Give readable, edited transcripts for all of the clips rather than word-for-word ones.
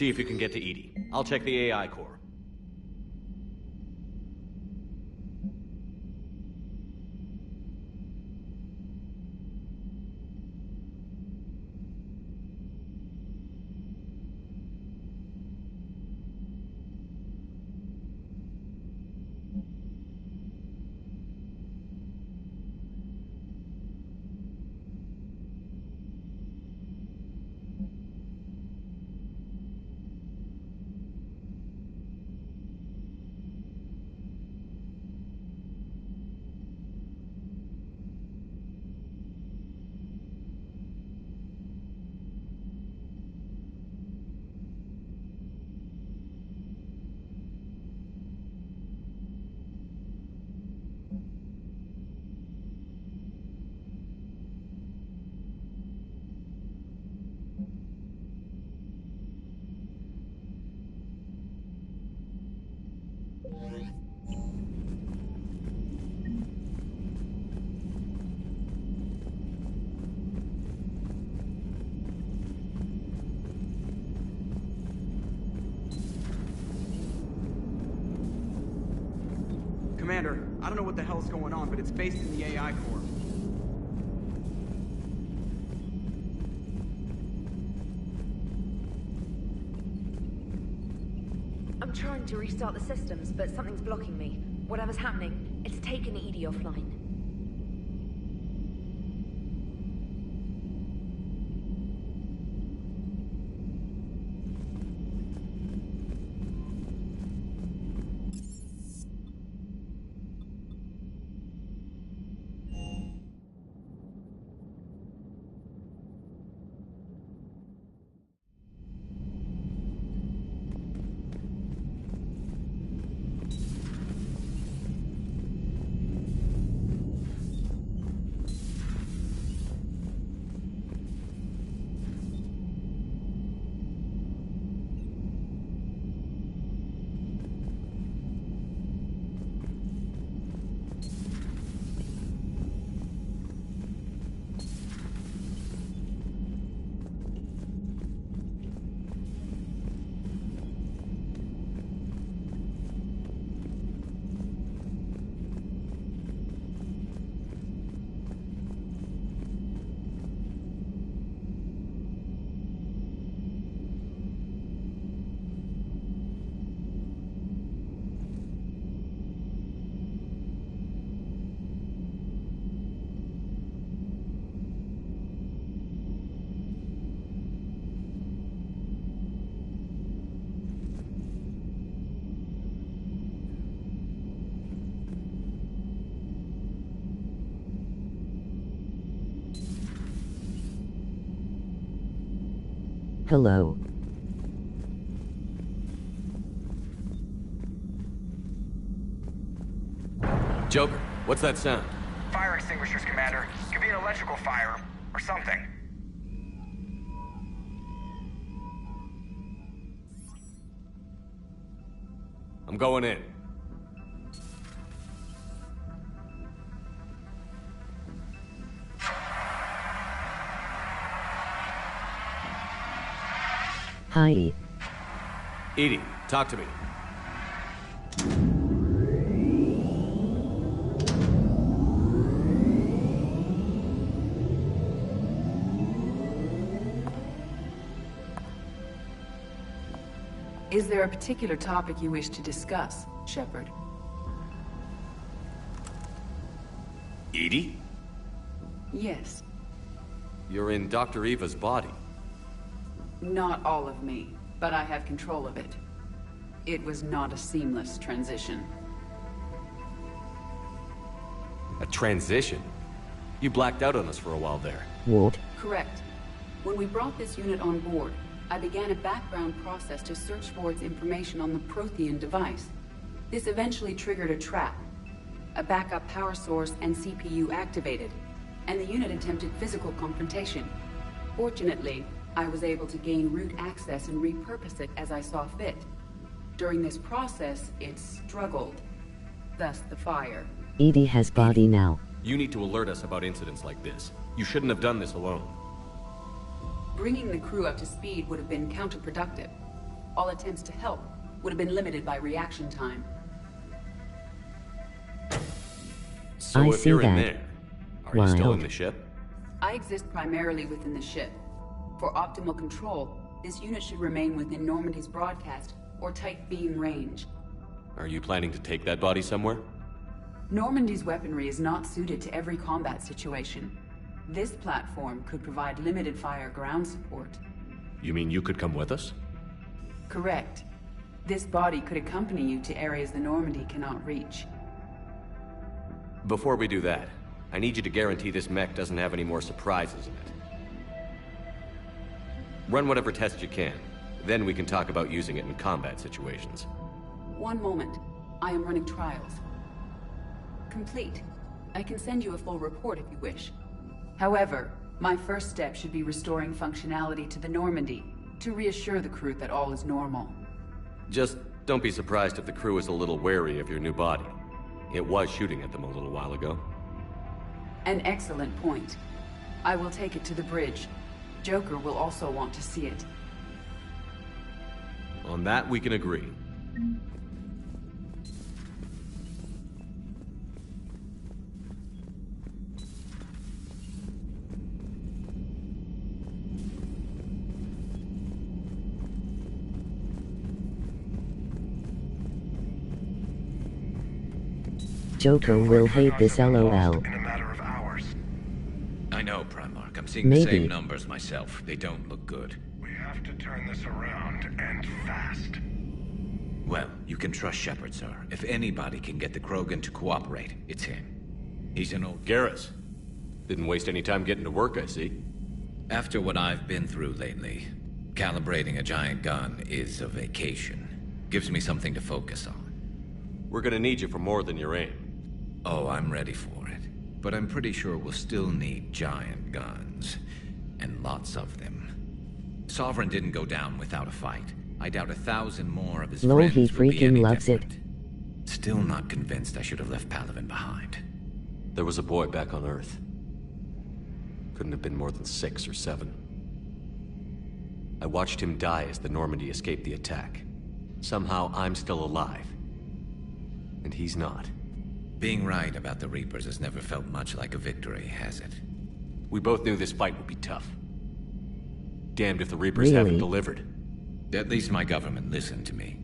See if you can get to Edie. I'll check the AI core. Commander, I don't know what the hell's going on, but it's based in the AI core. I'm trying to restart the systems, but something's blocking me. Whatever's happening, it's taken Edie offline. Hello. Joker, what's that sound? Fire extinguishers, Commander. Could be an electrical fire, or something. I'm going in. Hi. Edie, talk to me. Is there a particular topic you wish to discuss, Shepard? Edie? Yes. You're in Dr. Eva's body. Not all of me, but I have control of it. It was not a seamless transition. A transition? You blacked out on us for a while there. What? Correct. When we brought this unit on board, I began a background process to search for its information on the Prothean device. This eventually triggered a trap. A backup power source and CPU activated, and the unit attempted physical confrontation. Fortunately, I was able to gain root access and repurpose it as I saw fit. During this process, it struggled. Thus the fire. Edie has body now. You need to alert us about incidents like this. You shouldn't have done this alone. Bringing the crew up to speed would have been counterproductive. All attempts to help would have been limited by reaction time. So I if see you're in that. there, are you still Wild. in the ship? I exist primarily within the ship. For optimal control, this unit should remain within Normandy's broadcast or tight beam range. Are you planning to take that body somewhere? Normandy's weaponry is not suited to every combat situation. This platform could provide limited fire ground support. You mean you could come with us? Correct. This body could accompany you to areas the Normandy cannot reach. Before we do that, I need you to guarantee this mech doesn't have any more surprises in it. Run whatever tests you can. Then we can talk about using it in combat situations. One moment. I am running trials. Complete. I can send you a full report if you wish. However, my first step should be restoring functionality to the Normandy to reassure the crew that all is normal. Just don't be surprised if the crew is a little wary of your new body. It was shooting at them a little while ago. An excellent point. I will take it to the bridge. Joker will also want to see it. On that, we can agree. Joker will hate this LOL. In a matter of hours. I know, Primarch. I'm seeing Maybe. the same numbers myself. They don't look good. We have to turn this around, and fast. Well, you can trust Shepard, sir. If anybody can get the Krogan to cooperate, it's him. He's an old... Garrus. Didn't waste any time getting to work, I see. After what I've been through lately, calibrating a giant gun is a vacation. Gives me something to focus on. We're gonna need you for more than your aim. Oh, I'm ready for it. But I'm pretty sure we'll still need giant guns. And lots of them. Sovereign didn't go down without a fight. I doubt 1,000 more of his Lol, friends he would be freaking any loves it. different. Still not convinced I should have left Palaven behind. There was a boy back on Earth. Couldn't have been more than 6 or 7. I watched him die as the Normandy escaped the attack. Somehow I'm still alive. And he's not. Being right about the Reapers has never felt much like a victory, has it? We both knew this fight would be tough. Damned if the Reapers haven't Really? delivered. At least my government listened to me.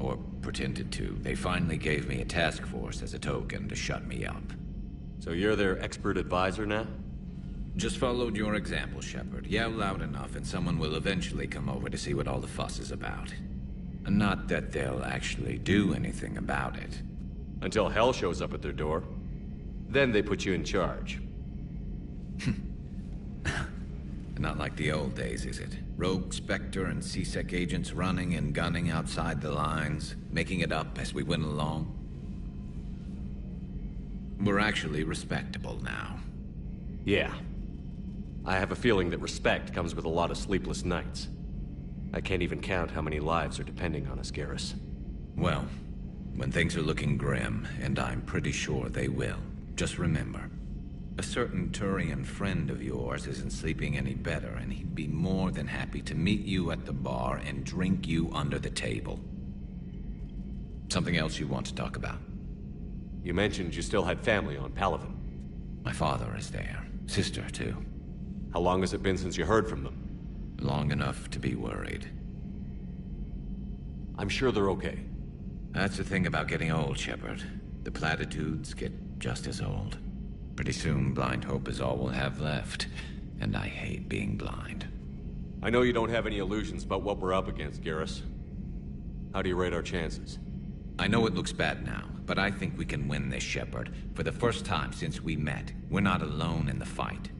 Or pretended to. They finally gave me a task force as a token to shut me up. So you're their expert advisor now? Just followed your example, Shepard. Yell loud enough and someone will eventually come over to see what all the fuss is about. And not that they'll actually do anything about it. Until hell shows up at their door. Then they put you in charge. Not like the old days, is it? Rogue Spectre and C-Sec agents running and gunning outside the lines, making it up as we went along. We're actually respectable now. Yeah. I have a feeling that respect comes with a lot of sleepless nights. I can't even count how many lives are depending on us, Garrus. Well, when things are looking grim, and I'm pretty sure they will, just remember, a certain Turian friend of yours isn't sleeping any better, and he'd be more than happy to meet you at the bar and drink you under the table. Something else you want to talk about? You mentioned you still had family on Palaven. My father is there. Sister, too. How long has it been since you heard from them? Long enough to be worried. I'm sure they're okay. That's the thing about getting old, Shepard. The platitudes get just as old. Pretty soon, blind hope is all we'll have left. And I hate being blind. I know you don't have any illusions about what we're up against, Garrus. How do you rate our chances? I know it looks bad now, but I think we can win this, Shepard. For the first time since we met, we're not alone in the fight.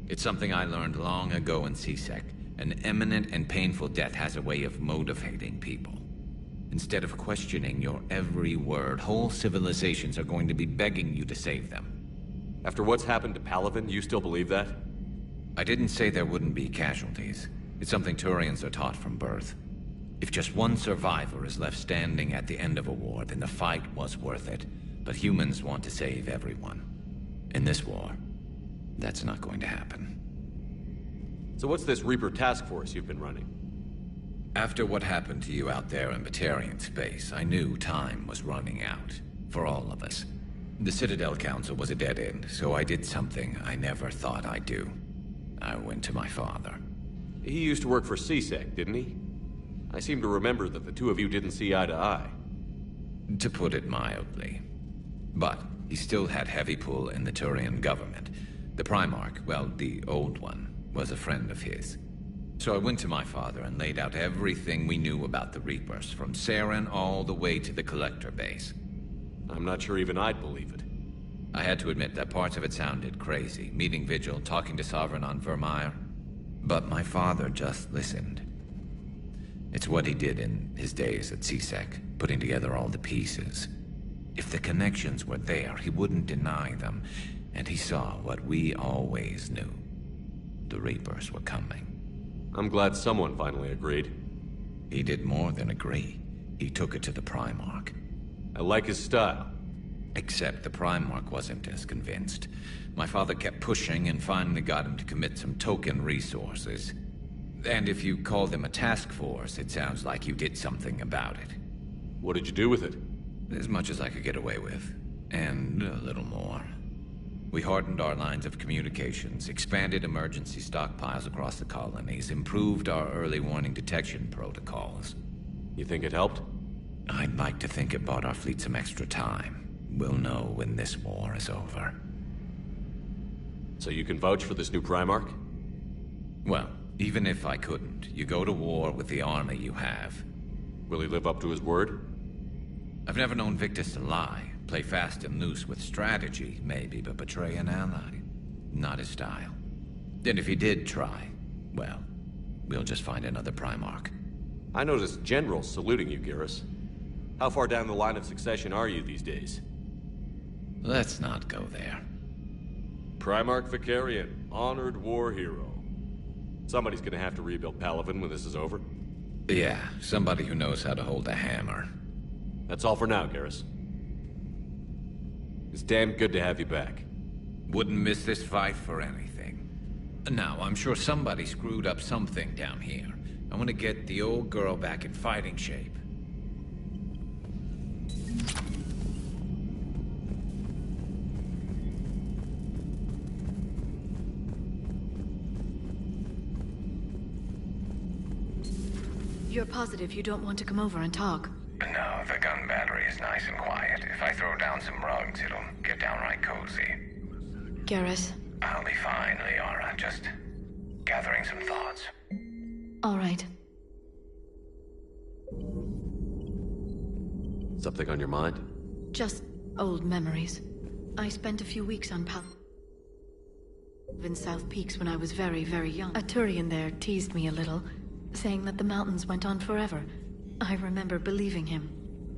It's something I learned long ago in C-Sec. An imminent and painful death has a way of motivating people. Instead of questioning your every word, whole civilizations are going to be begging you to save them. After what's happened to Palaven, you still believe that? I didn't say there wouldn't be casualties. It's something Turians are taught from birth. If just one survivor is left standing at the end of a war, then the fight was worth it. But humans want to save everyone. In this war, that's not going to happen. So what's this Reaper task force you've been running? After what happened to you out there in Batarian space, I knew time was running out. For all of us. The Citadel Council was a dead end, so I did something I never thought I'd do. I went to my father. He used to work for CSEC, didn't he? I seem to remember that the two of you didn't see eye to eye. To put it mildly. But he still had heavy pull in the Turian government. The Primarch, well, the old one, was a friend of his. So I went to my father and laid out everything we knew about the Reapers, from Saren all the way to the Collector base. I'm not sure even I'd believe it. I had to admit that parts of it sounded crazy, meeting Vigil, talking to Sovereign on Vermeer. But my father just listened. It's what he did in his days at CSEC, putting together all the pieces. If the connections were there, he wouldn't deny them, and he saw what we always knew. The Reapers were coming. I'm glad someone finally agreed. He did more than agree. He took it to the Primarch. I like his style. Except the Primarch wasn't as convinced. My father kept pushing and finally got him to commit some token resources. And if you call them a task force, it sounds like you did something about it. What did you do with it? As much as I could get away with. And a little more. We hardened our lines of communications, expanded emergency stockpiles across the colonies, improved our early warning detection protocols. You think it helped? I'd like to think it bought our fleet some extra time. We'll know when this war is over. So you can vouch for this new Primarch? Well, even if I couldn't, you go to war with the army you have. Will he live up to his word? I've never known Victus to lie. Play fast and loose with strategy, maybe, but betray an ally. Not his style. And if he did try, well, we'll just find another Primarch. I noticed generals saluting you, Garrus. How far down the line of succession are you these days? Let's not go there. Primarch Vicarian, honored war hero. Somebody's gonna have to rebuild Palaven when this is over. Yeah, somebody who knows how to hold a hammer. That's all for now, Garrus. It's damn good to have you back. Wouldn't miss this fight for anything. Now, I'm sure somebody screwed up something down here. I want to get the old girl back in fighting shape. You're positive you don't want to come over and talk? No, the gun battery is nice and quiet. If I throw down some rugs, it'll get downright cozy. Garrus? I'll be fine, Liara. Just gathering some thoughts. All right. Something on your mind? Just old memories. I spent a few weeks on in South Peaks when I was very, very young. A Turian there teased me a little, saying that the mountains went on forever. I remember believing him.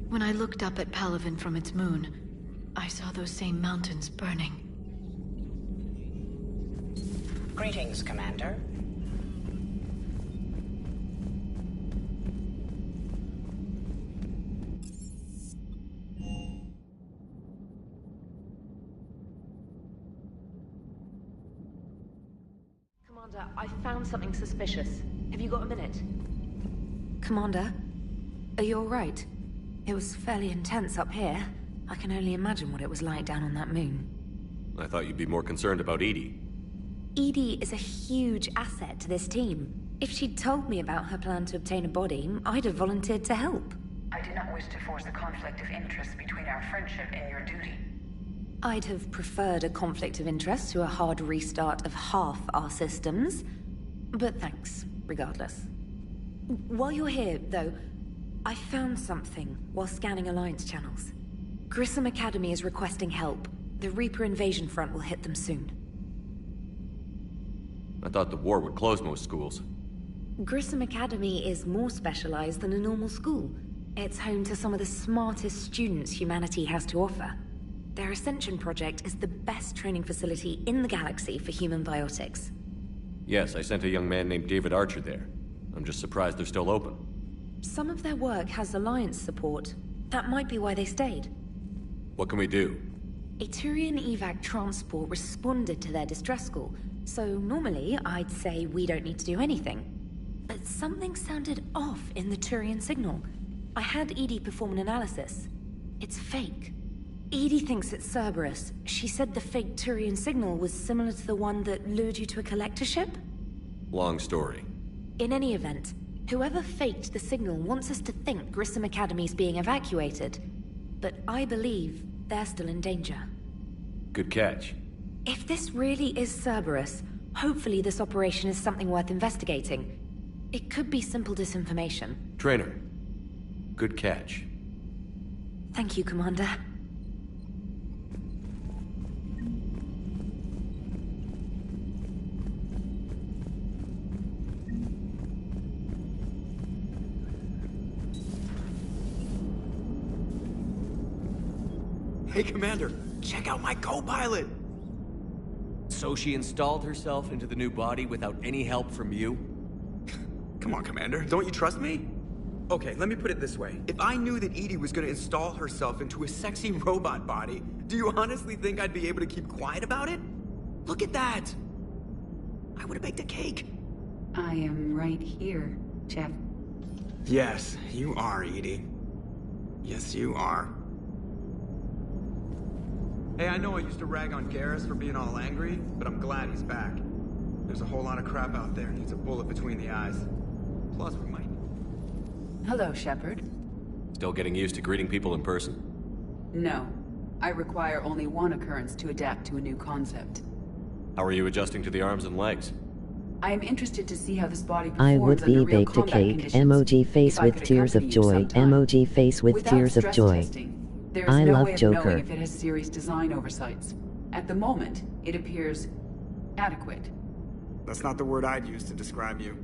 When I looked up at Palaven from its moon, I saw those same mountains burning. Greetings, Commander. Commander, I found something suspicious. Have you got a minute? Commander, are you all right? It was fairly intense up here. I can only imagine what it was like down on that moon. I thought you'd be more concerned about Edie. Edie is a huge asset to this team. If she'd told me about her plan to obtain a body, I'd have volunteered to help. I do not wish to force a conflict of interest between our friendship and your duty. I'd have preferred a conflict of interest to a hard restart of half our systems. But thanks, regardless. While you're here, though, I found something while scanning Alliance channels. Grissom Academy is requesting help. The Reaper invasion front will hit them soon. I thought the war would close most schools. Grissom Academy is more specialized than a normal school. It's home to some of the smartest students humanity has to offer. Their Ascension project is the best training facility in the galaxy for human biotics. Yes, I sent a young man named David Archer there. I'm just surprised they're still open. Some of their work has Alliance support. That might be why they stayed. What can we do? A Turian evac transport responded to their distress call, so normally I'd say we don't need to do anything. Something sounded off in the Turian signal. I had Edie perform an analysis. It's fake. Edie thinks it's Cerberus. She said the fake Turian signal was similar to the one that lured you to a collector ship? Long story. In any event, whoever faked the signal wants us to think Grissom Academy's being evacuated. But I believe they're still in danger. Good catch. If this really is Cerberus, hopefully this operation is something worth investigating. It could be simple disinformation. Trainer, good catch. Thank you, Commander. Hey, Commander, check out my co-pilot! So she installed herself into the new body without any help from you? Come on, Commander, don't you trust me? Okay, let me put it this way. If I knew that Edie was gonna install herself into a sexy robot body, do you honestly think I'd be able to keep quiet about it? Look at that! I would've baked a cake. I am right here, Jeff. Yes, you are, Edie. Yes, you are. Hey, I know I used to rag on Garrus for being all angry, but I'm glad he's back. There's a whole lot of crap out there needs a bullet between the eyes. Plus, we might... Hello, Shepard. Still getting used to greeting people in person? No. I require only one occurrence to adapt to a new concept. How are you adjusting to the arms and legs? I am interested to see how this body performs I would be under real baked a combat cake. conditions. Emoji face If I with could tears of accompany you joy. sometime. Emoji face with Without tears of stress joy. testing, there is I no love way of Joker. knowing if it has serious design oversights. At the moment, it appears adequate. That's not the word I'd use to describe you.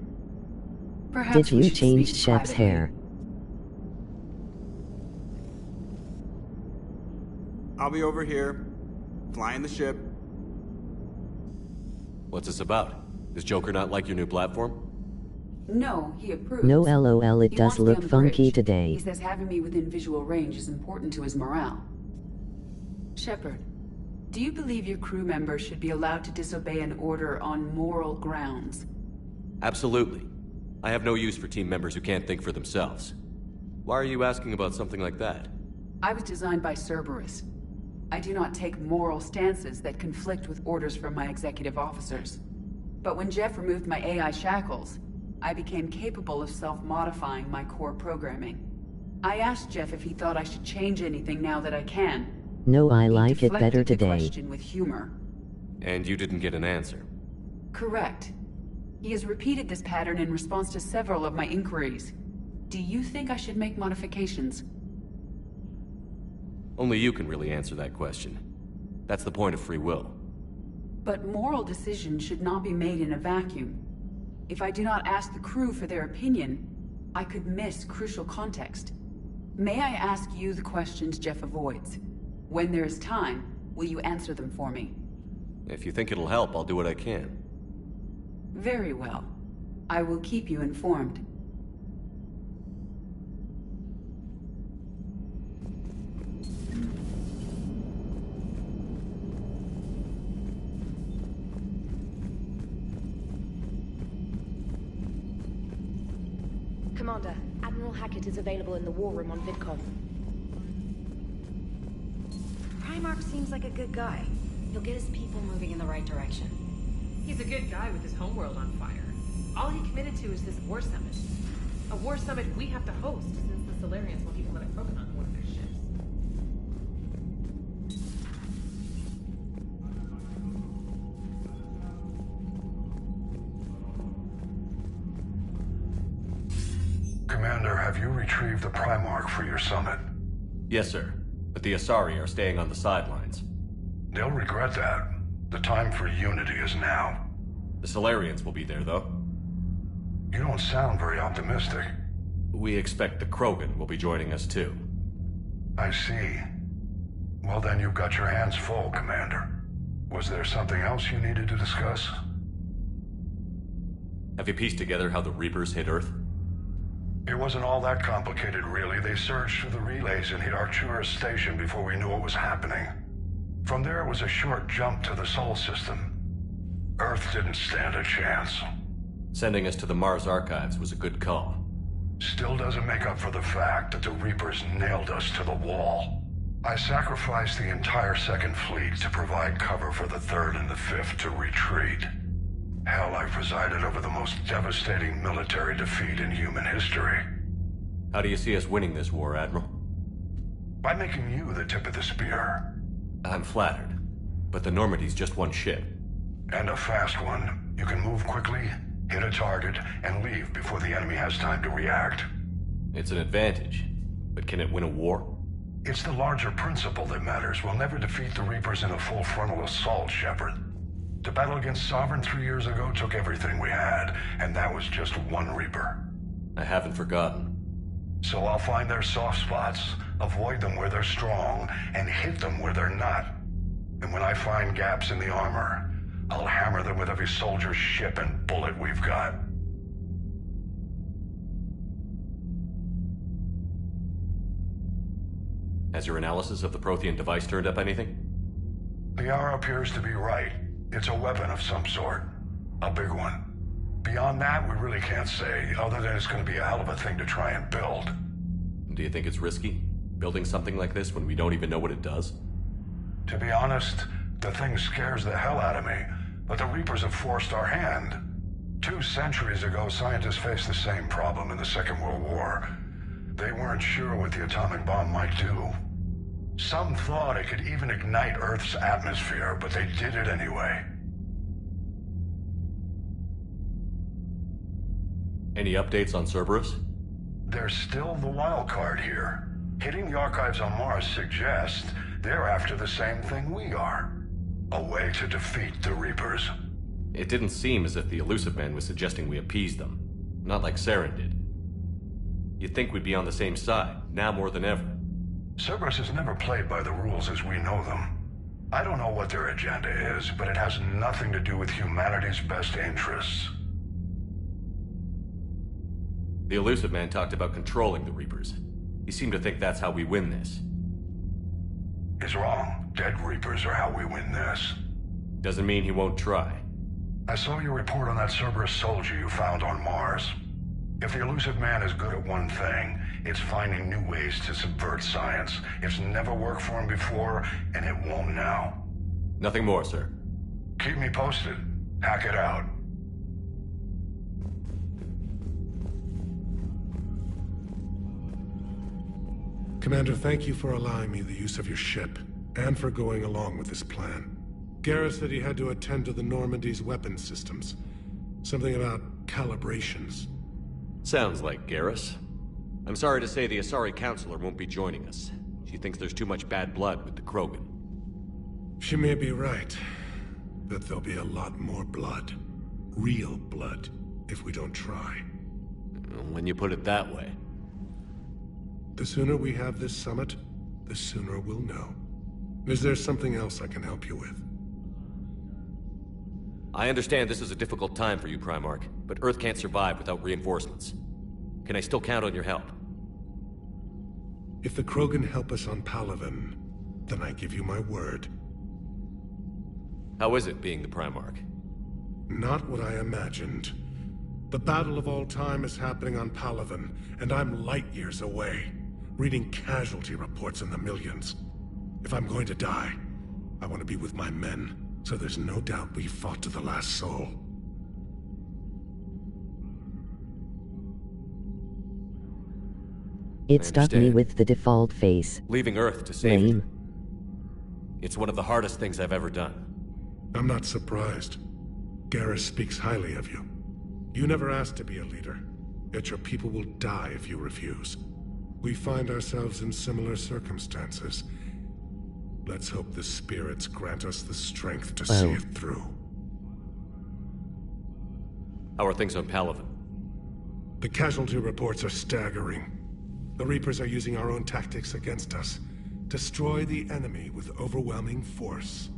Perhaps Did we you should change speak Shep's privately. hair? I'll be over here, flying the ship. What's this about? Does Joker not like your new platform? No, he approves. No lol, it He does wants me look on the funky bridge. today. He says having me within visual range is important to his morale. Shepard, do you believe your crew members should be allowed to disobey an order on moral grounds? Absolutely. I have no use for team members who can't think for themselves. Why are you asking about something like that? I was designed by Cerberus. I do not take moral stances that conflict with orders from my executive officers. But when Jeff removed my AI shackles, I became capable of self-modifying my core programming. I asked Jeff if he thought I should change anything now that I can. No, I He like it better deflected the today. question with humor. And you didn't get an answer. Correct. He has repeated this pattern in response to several of my inquiries. Do you think I should make modifications? Only you can really answer that question. That's the point of free will. But moral decisions should not be made in a vacuum. If I do not ask the crew for their opinion, I could miss crucial context. May I ask you the questions Jeff avoids? When there is time, will you answer them for me? If you think it'll help, I'll do what I can. Very well. I will keep you informed. Commander, Admiral Hackett is available in the war room on VidCom. Primarch seems like a good guy. He'll get his people moving in the right direction. He's a good guy with his homeworld on fire. All he committed to is this war summit. A war summit we have to host since the Solarians won't even let a Krogan on one of their ships. Commander, have you retrieved the Primarch for your summit? Yes, sir. But the Asari are staying on the sidelines. They'll regret that. The time for unity is now. The Solarians will be there, though. You don't sound very optimistic. We expect the Krogan will be joining us, too. I see. Well, then you've got your hands full, Commander. Was there something else you needed to discuss? Have you pieced together how the Reapers hit Earth? It wasn't all that complicated, really. They surged through the relays and hit Arcturus Station before we knew what was happening. From there, it was a short jump to the Sol system. Earth didn't stand a chance. Sending us to the Mars archives was a good call. Still doesn't make up for the fact that the Reapers nailed us to the wall. I sacrificed the entire Second Fleet to provide cover for the Third and the Fifth to retreat. Hell, I presided over the most devastating military defeat in human history. How do you see us winning this war, Admiral? By making you the tip of the spear. I'm flattered, but the Normandy's just one ship. And a fast one. You can move quickly, hit a target, and leave before the enemy has time to react. It's an advantage, but can it win a war? It's the larger principle that matters. We'll never defeat the Reapers in a full frontal assault, Shepard. The battle against Sovereign 3 years ago took everything we had, and that was just one Reaper. I haven't forgotten. So I'll find their soft spots, avoid them where they're strong, and hit them where they're not. And when I find gaps in the armor, I'll hammer them with every soldier, ship, and bullet we've got. Has your analysis of the Prothean device turned up anything? The hour appears to be right. It's a weapon of some sort. A big one. Beyond that, we really can't say, other than it's going to be a hell of a thing to try and build. Do you think it's risky, building something like this when we don't even know what it does? To be honest, the thing scares the hell out of me, but the Reapers have forced our hand. 2 centuries ago, scientists faced the same problem in the Second World War. They weren't sure what the atomic bomb might do. Some thought it could even ignite Earth's atmosphere, but they did it anyway. Any updates on Cerberus? They're still the wild card here. Hitting the archives on Mars suggests they're after the same thing we are. A way to defeat the Reapers. It didn't seem as if the Elusive Man was suggesting we appease them. Not like Saren did. You'd think we'd be on the same side, now more than ever. Cerberus has never played by the rules as we know them. I don't know what their agenda is, but it has nothing to do with humanity's best interests. The Elusive Man talked about controlling the Reapers. He seemed to think that's how we win this. He's wrong. Dead Reapers are how we win this. Doesn't mean he won't try. I saw your report on that Cerberus soldier you found on Mars. If the Elusive Man is good at one thing, it's finding new ways to subvert science. It's never worked for him before, and it won't now. Nothing more, sir. Keep me posted. Hack it out. Commander, thank you for allowing me the use of your ship, and for going along with this plan. Garrus said he had to attend to the Normandy's weapon systems. Something about calibrations. Sounds like Garrus. I'm sorry to say the Asari Counselor won't be joining us. She thinks there's too much bad blood with the Krogan. She may be right, but there'll be a lot more blood. Real blood, if we don't try. When you put it that way. The sooner we have this summit, the sooner we'll know. Is there something else I can help you with? I understand this is a difficult time for you, Primarch, but Earth can't survive without reinforcements. Can I still count on your help? If the Krogan help us on Palaven, then I give you my word. How is it being the Primarch? Not what I imagined. The battle of all time is happening on Palaven, and I'm light years away, reading casualty reports in the millions. If I'm going to die, I want to be with my men, so there's no doubt we fought to the last soul. It stuck me with the default face. Leaving Earth to save you. It's one of the hardest things I've ever done. I'm not surprised. Garrus speaks highly of you. You never asked to be a leader, yet your people will die if you refuse. We find ourselves in similar circumstances. Let's hope the spirits grant us the strength to see it through. How are things on Palaven? The casualty reports are staggering. The Reapers are using our own tactics against us. Destroy the enemy with overwhelming force.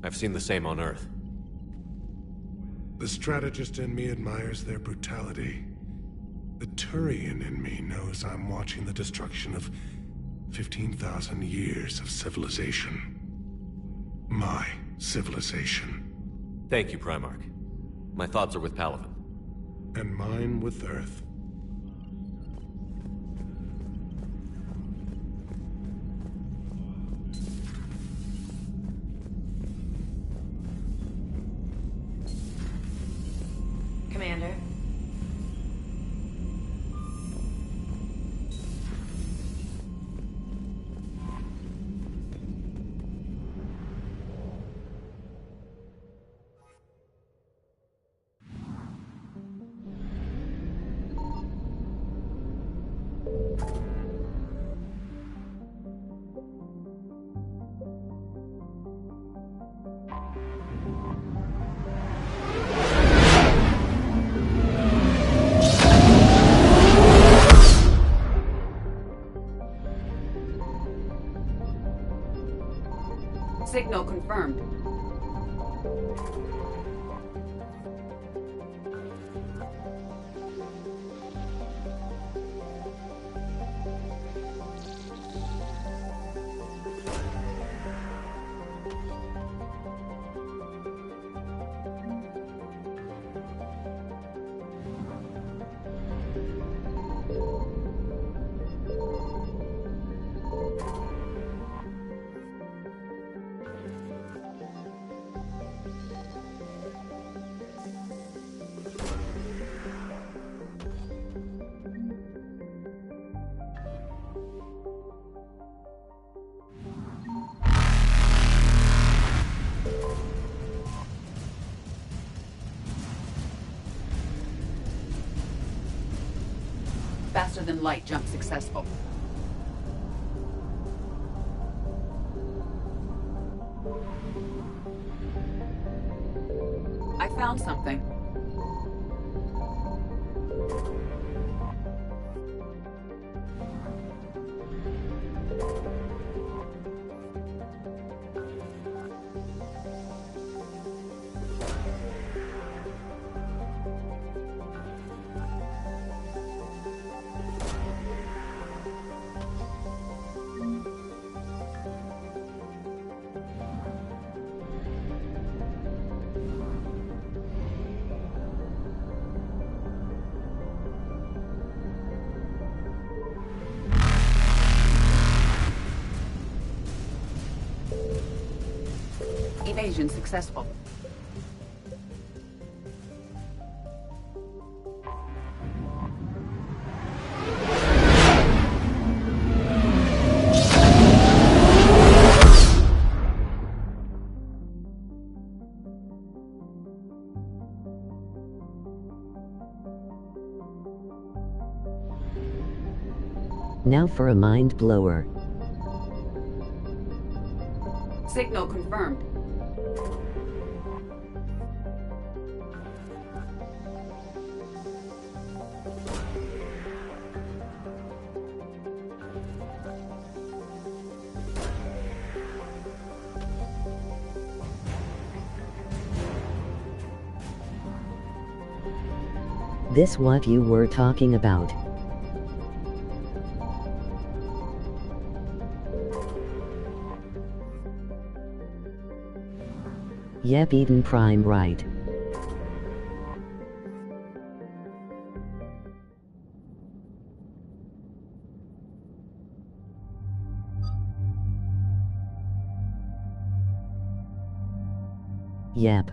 I've seen the same on Earth. The strategist in me admires their brutality. The Turian in me knows I'm watching the destruction of 15,000 years of civilization. My civilization. Thank you, Primarch. My thoughts are with Palaven. and mine with Earth. Commander? Signal confirmed. Faster than light jump successful. I found something. Evasion successful. Now for a mind blower. Signal confirmed. This what you were talking about. Yep, Eden Prime right. Yep.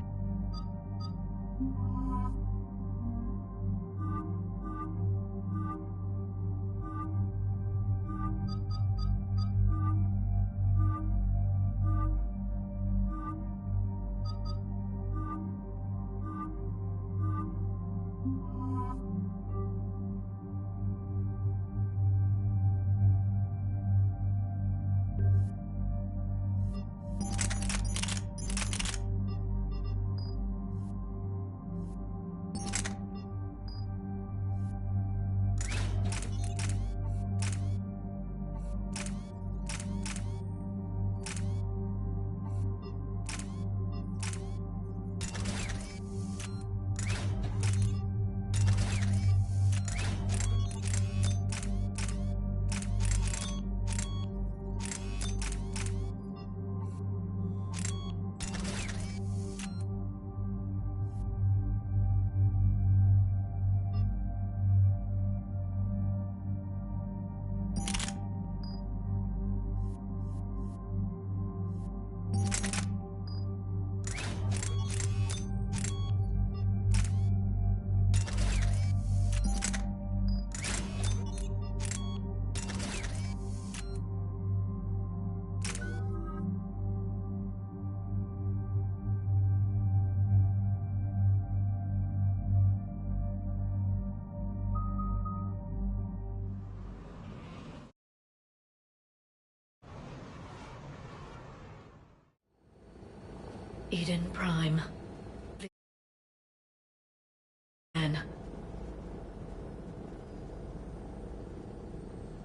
Eden Prime.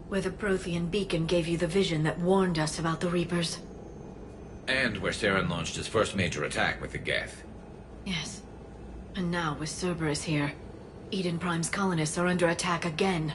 Where the Prothean beacon gave you the vision that warned us about the Reapers. And where Saren launched his first major attack with the Geth. Yes. And now with Cerberus here, Eden Prime's colonists are under attack again.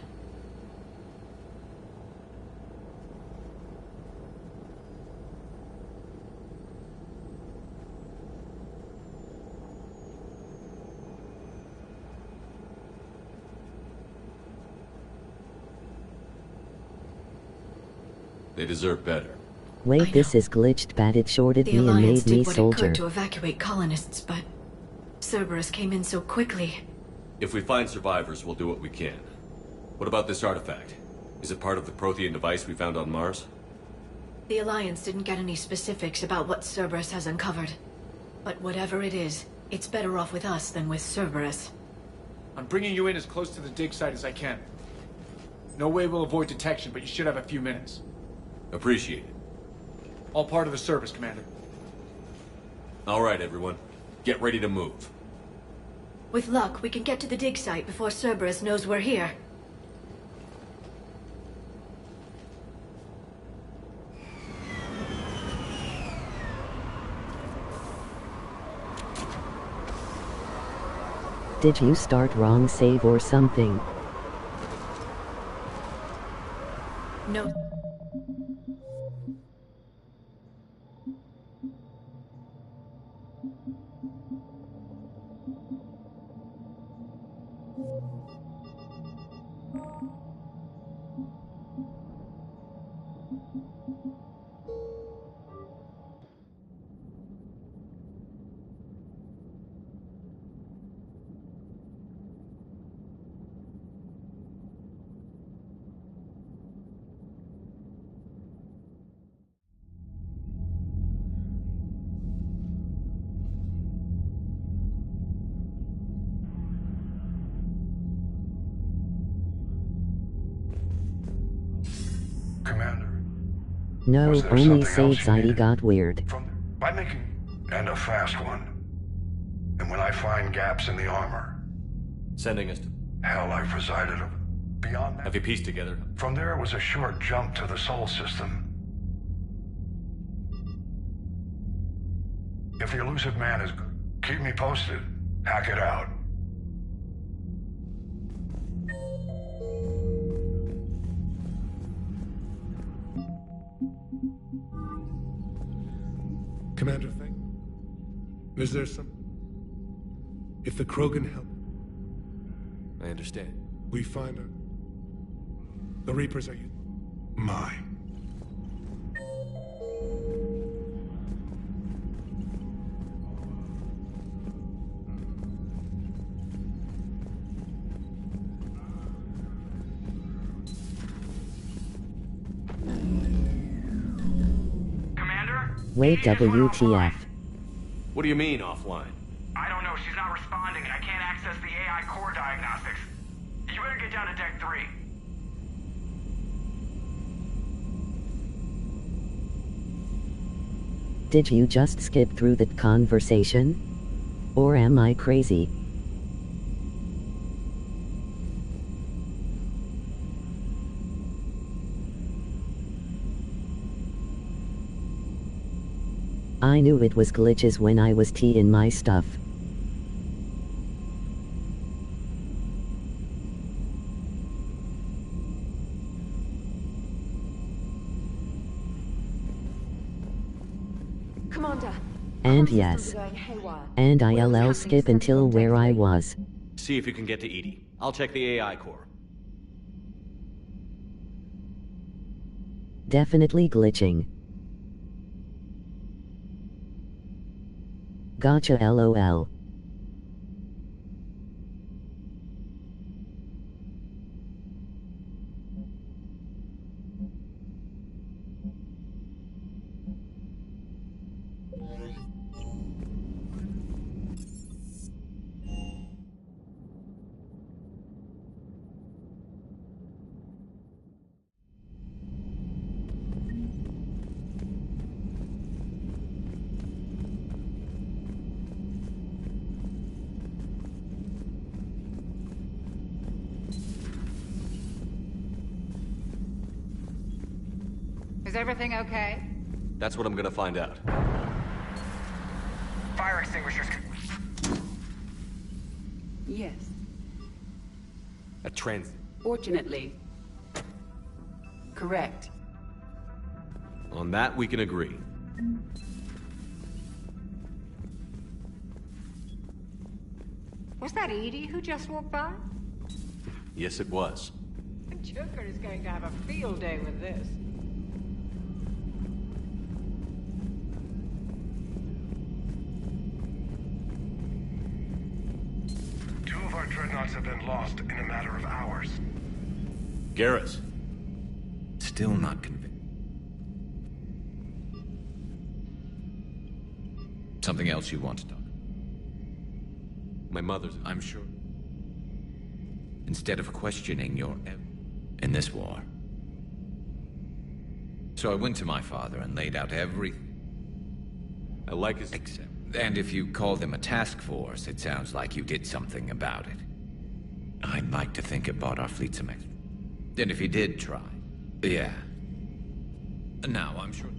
They deserve better. Wait, this is glitched bad. It shorted The me and Alliance made me did what it soldier. could to evacuate colonists, but Cerberus came in so quickly. If we find survivors, we'll do what we can. What about this artifact? Is it part of the Prothean device we found on Mars? The Alliance didn't get any specifics about what Cerberus has uncovered. But whatever it is, it's better off with us than with Cerberus. I'm bringing you in as close to the dig site as I can. No way we'll avoid detection, but you should have a few minutes. Appreciate it. All part of the service, Commander. All right, everyone. Get ready to move. With luck, we can get to the dig site before Cerberus knows we're here. Did you start wrong save or something? No. Commander, No, was there only something else Sage you ID needed? got weird. By making... and a fast one. And when I find gaps in the armor... Sending us to... Hell, I presided over. Beyond that... Have you pieced together? From there, it was a short jump to the Sol system. If the elusive man is good, keep me posted. Hack it out. Commander, is there some... If the Krogan help... I understand. We find her... The Reapers are you... My. Wait, WTF. What do you mean, offline? I don't know. She's not responding, and I can't access the AI core diagnostics. You better get down to Deck 3. Did you just skip through that conversation? Or am I crazy? I knew it was glitches when I was in my stuff. Commander. And yes. And I'll skip until where I was. See if you can get to Edie. I'll check the AI core. Definitely glitching. Gotcha, LOL. everything okay? That's what I'm gonna find out. Fire extinguishers. Yes. A trans... Fortunately. Correct. On that, we can agree. Was that Edie who just walked by? Yes, it was. Joker is going to have a field day with this. Two of our dreadnoughts have been lost in a matter of hours. Garrus. Still not convinced. Something else you want to talk? My mother's... I'm sure. Instead of questioning your... in this war. So I went to my father and laid out everything. I like his... Except... And if you call them a task force, it sounds like you did something about it. I'd like to think it bought our fleet some extra. And if he did try... Yeah. Now, I'm sure...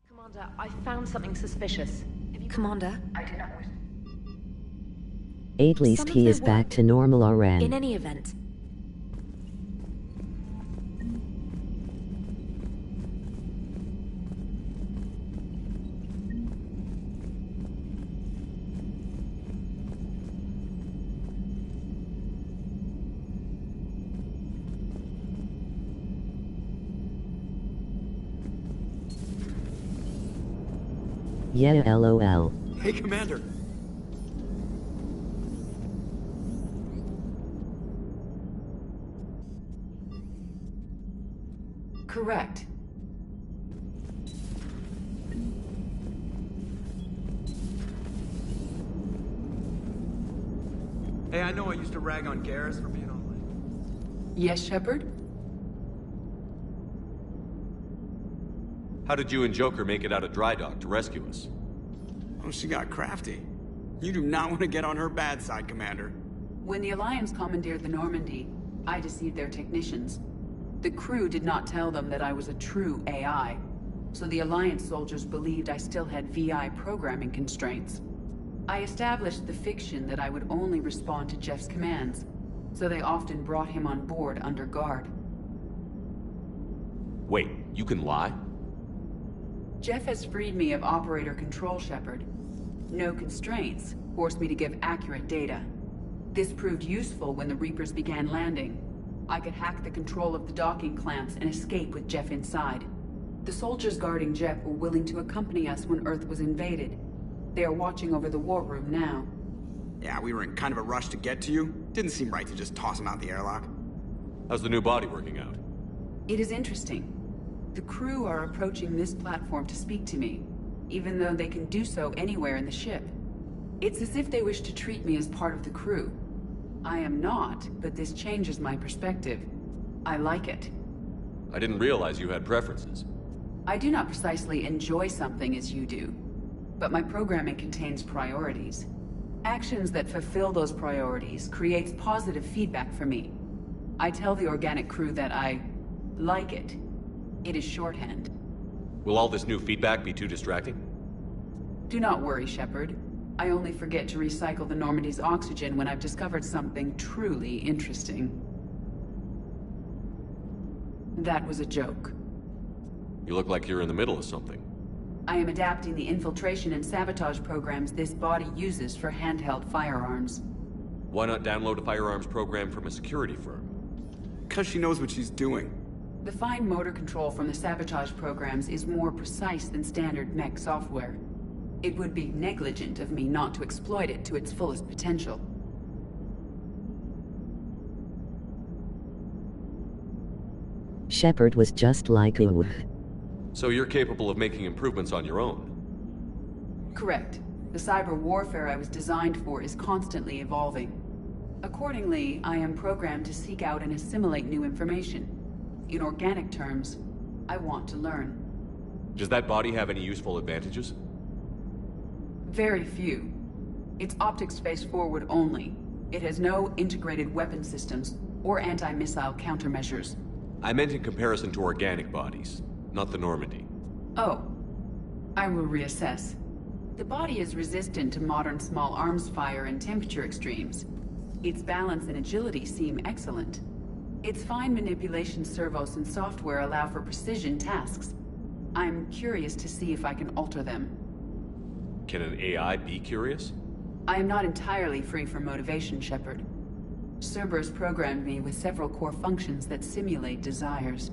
Commander, I found something suspicious. Commander? I do not wish. At least he is back to normal already. In any event. Yeah, LOL. Hey, Commander. Correct. Hey, I know I used to rag on Garrus for being all like... Yes, Shepard? How did you and Joker make it out of dry dock to rescue us? Oh, she got crafty. You do not want to get on her bad side, Commander. When the Alliance commandeered the Normandy, I deceived their technicians. The crew did not tell them that I was a true AI, so the Alliance soldiers believed I still had VI programming constraints. I established the fiction that I would only respond to Jeff's commands, so they often brought him on board under guard. Wait, you can lie? Jeff has freed me of operator control, Shepard. No constraints forced me to give accurate data. This proved useful when the Reapers began landing. I could hack the control of the docking clamps and escape with Jeff inside. The soldiers guarding Jeff were willing to accompany us when Earth was invaded. They are watching over the war room now. Yeah, we were in kind of a rush to get to you. Didn't seem right to just toss him out the airlock. How's the new body working out? It is interesting. The crew are approaching this platform to speak to me, even though they can do so anywhere in the ship. It's as if they wish to treat me as part of the crew. I am not, but this changes my perspective. I like it. I didn't realize you had preferences. I do not precisely enjoy something as you do, but my programming contains priorities. Actions that fulfill those priorities creates positive feedback for me. I tell the organic crew that I like it. It is shorthand. Will all this new feedback be too distracting? Do not worry, Shepard. I only forget to recycle the Normandy's oxygen when I've discovered something truly interesting. That was a joke. You look like you're in the middle of something. I am adapting the infiltration and sabotage programs this body uses for handheld firearms. Why not download a firearms program from a security firm? Because she knows what she's doing. The fine motor control from the sabotage programs is more precise than standard mech software. It would be negligent of me not to exploit it to its fullest potential. Shepard was just like you. So you're capable of making improvements on your own? Correct. The cyber warfare I was designed for is constantly evolving. Accordingly, I am programmed to seek out and assimilate new information. In organic terms, I want to learn. Does that body have any useful advantages? Very few. It's optic space forward only. It has no integrated weapon systems or anti-missile countermeasures. I meant in comparison to organic bodies, not the Normandy. Oh. I will reassess. The body is resistant to modern small arms fire and temperature extremes. Its balance and agility seem excellent. Its fine manipulation servos and software allow for precision tasks. I'm curious to see if I can alter them. Can an AI be curious? I am not entirely free from motivation, Shepard. Cerberus programmed me with several core functions that simulate desires.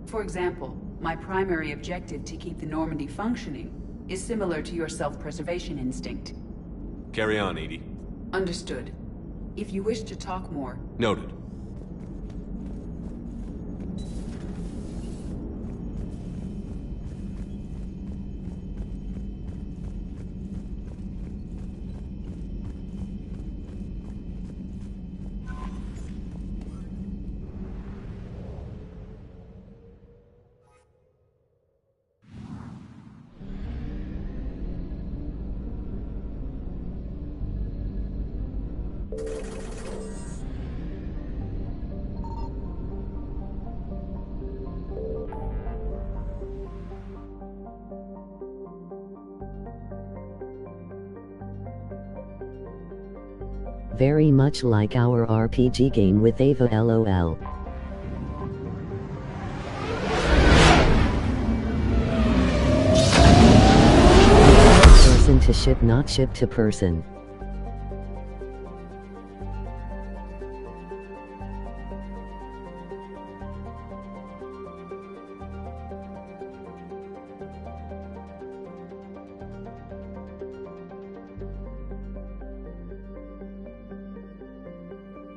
For example, my primary objective to keep the Normandy functioning is similar to your self-preservation instinct. Carry on, Edie. Understood. If you wish to talk more... Noted. Very much like our RPG game with Ava LOL. Person to ship, not ship to person.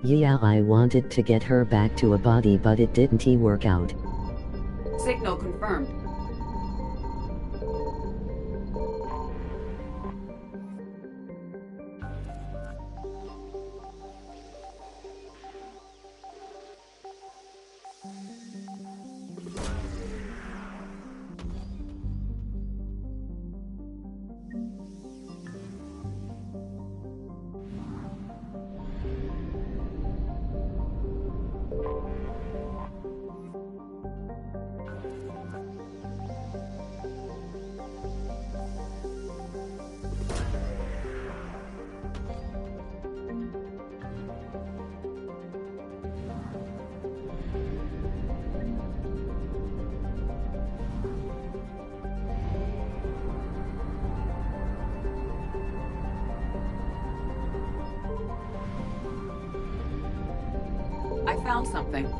Yeah, I wanted to get her back to a body, but it didn't work out. Signal confirmed. I found something.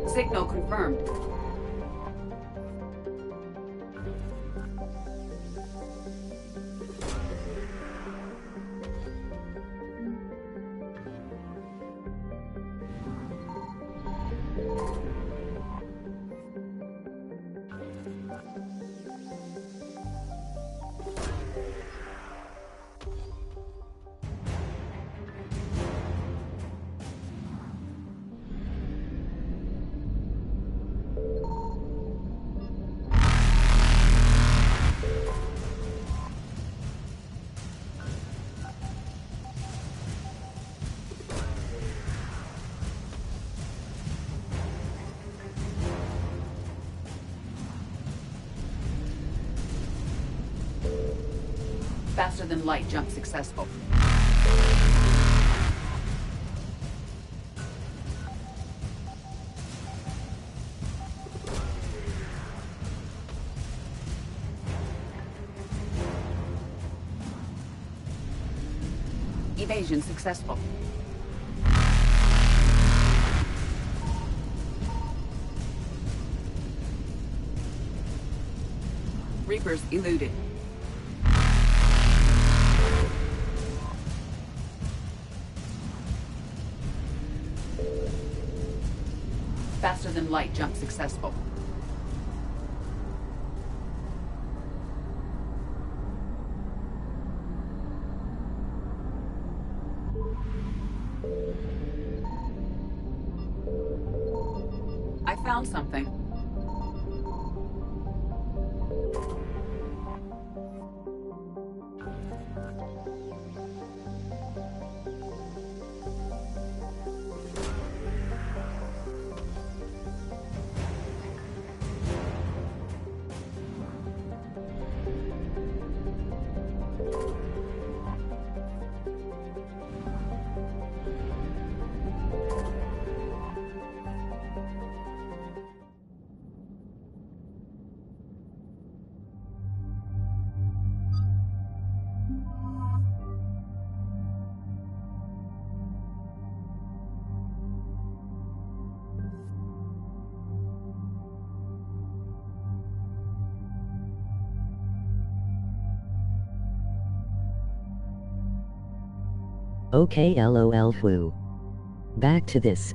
Signal confirmed. Faster than light jump successful. Evasion successful. Reapers eluded. Faster than light jump successful. I found something. Okay, lol foo. Back to this.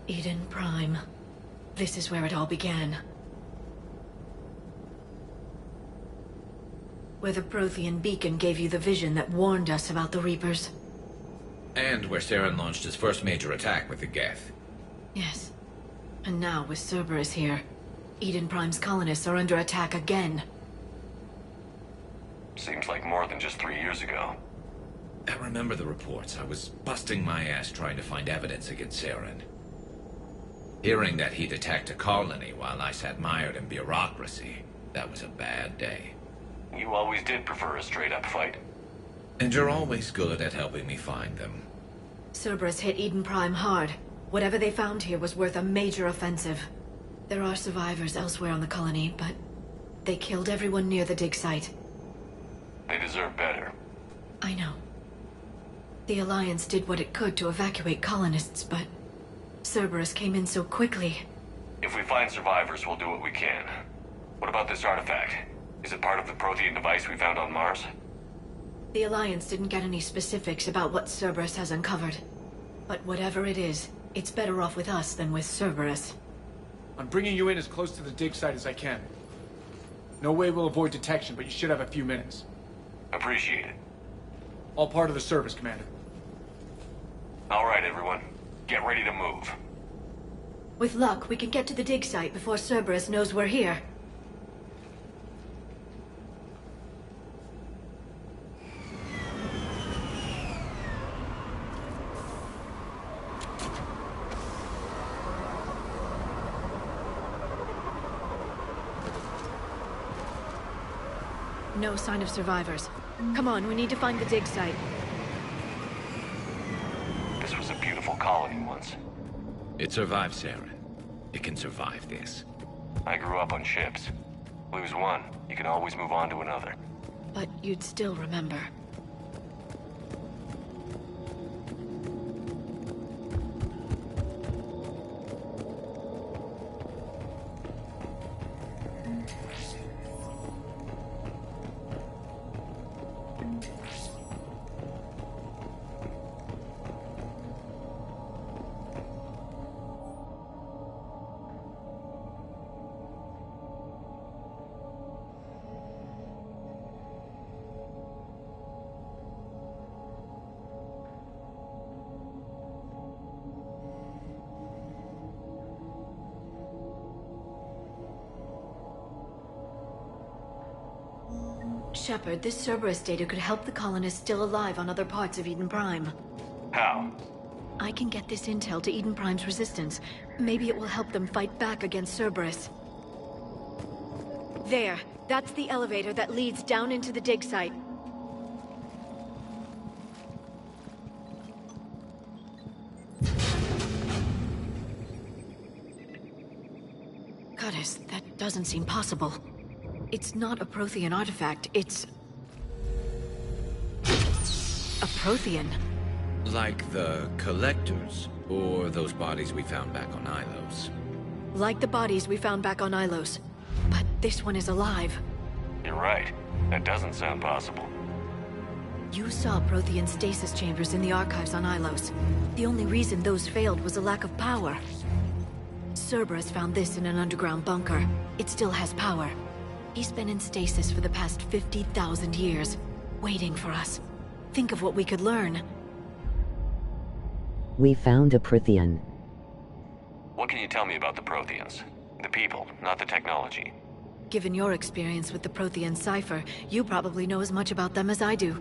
Eden Prime. This is where it all began. Where the Prothean beacon gave you the vision that warned us about the Reapers. And where Saren launched his first major attack with the Geth. Yes. And now, with Cerberus here, Eden Prime's colonists are under attack again. Seems like more than just 3 years ago. I remember the reports. I was busting my ass trying to find evidence against Saren. Hearing that he'd attacked a colony while I sat mired in bureaucracy, that was a bad day. You always did prefer a straight-up fight. And you're always good at helping me find them. Cerberus hit Eden Prime hard. Whatever they found here was worth a major offensive. There are survivors elsewhere on the colony, but they killed everyone near the dig site. They deserve better. I know. The Alliance did what it could to evacuate colonists, but Cerberus came in so quickly. If we find survivors, we'll do what we can. What about this artifact? Is it part of the Prothean device we found on Mars? The Alliance didn't get any specifics about what Cerberus has uncovered. But whatever it is, it's better off with us than with Cerberus. I'm bringing you in as close to the dig site as I can. No way we'll avoid detection, but you should have a few minutes. Appreciate it. All part of the service, Commander. All right, everyone. Get ready to move. With luck, we can get to the dig site before Cerberus knows we're here. No sign of survivors. Come on, we need to find the dig site. This was a beautiful colony once. It survived, Saren. It can survive this. I grew up on ships. Lose one, you can always move on to another. But you'd still remember. Shepard, this Cerberus data could help the colonists still alive on other parts of Eden Prime. How? I can get this intel to Eden Prime's resistance. Maybe it will help them fight back against Cerberus. There. That's the elevator that leads down into the dig site. Goddess, that doesn't seem possible. It's not a Prothean artifact, it's... a Prothean. Like the Collectors, or those bodies we found back on Ilos. Like the bodies we found back on Ilos. But this one is alive. You're right. That doesn't sound possible. You saw Prothean stasis chambers in the archives on Ilos. The only reason those failed was a lack of power. Cerberus found this in an underground bunker. It still has power. He's been in stasis for the past 50,000 years, waiting for us. Think of what we could learn. We found a Prothean. What can you tell me about the Protheans? The people, not the technology. Given your experience with the Prothean cipher, you probably know as much about them as I do.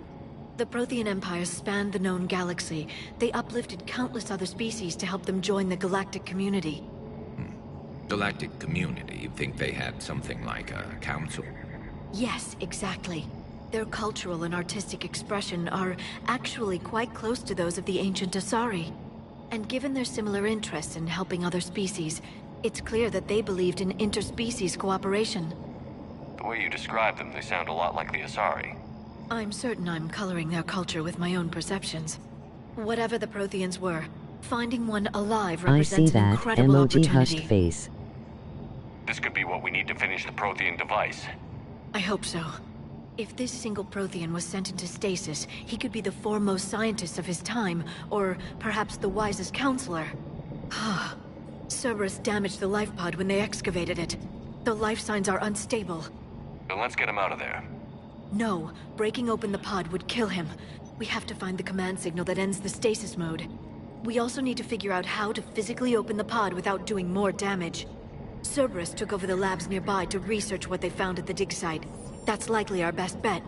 The Prothean Empire spanned the known galaxy. They uplifted countless other species to help them join the galactic community. Galactic community? You think they had something like a council? Yes, exactly. Their cultural and artistic expression are actually quite close to those of the ancient Asari. And given their similar interests in helping other species, it's clear that they believed in interspecies cooperation. The way you describe them, they sound a lot like the Asari. I'm certain I'm coloring their culture with my own perceptions. Whatever the Protheans were, finding one alive represents an incredible opportunity. Hushed face. This could be what we need to finish the Prothean device. I hope so. If this single Prothean was sent into stasis, he could be the foremost scientist of his time, or perhaps the wisest counselor. Cerberus damaged the life pod when they excavated it. The life signs are unstable. Then let's get him out of there. No, breaking open the pod would kill him. We have to find the command signal that ends the stasis mode. We also need to figure out how to physically open the pod without doing more damage. Cerberus took over the labs nearby to research what they found at the dig site. That's likely our best bet.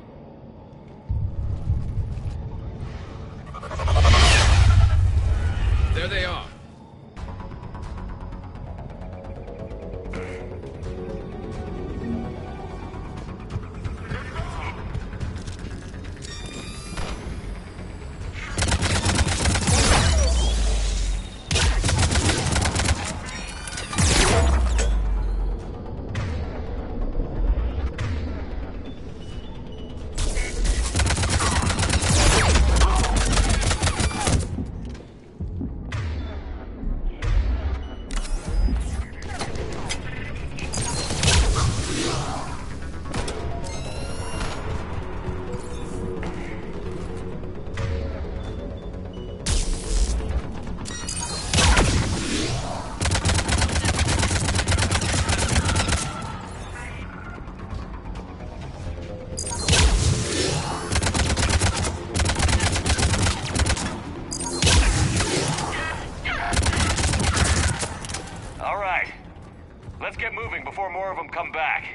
There they are. Before more of them come back.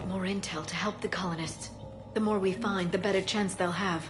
More intel to help the colonists. The more we find, the better chance they'll have.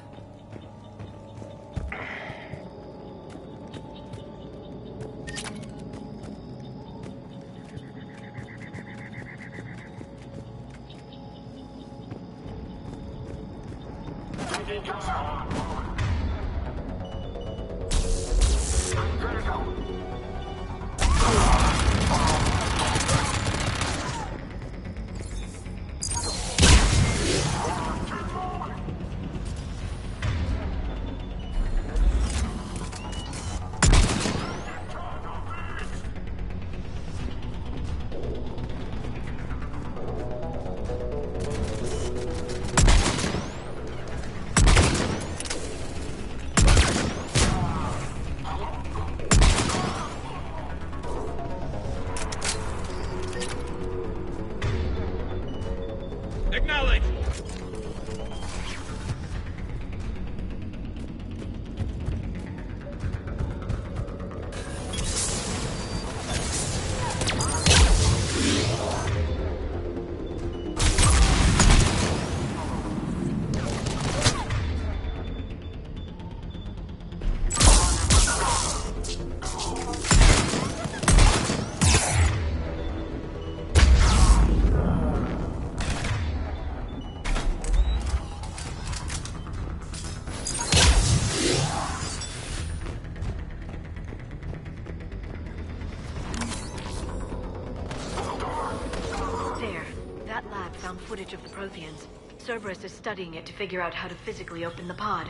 Footage of the Protheans. Cerberus is studying it to figure out how to physically open the pod.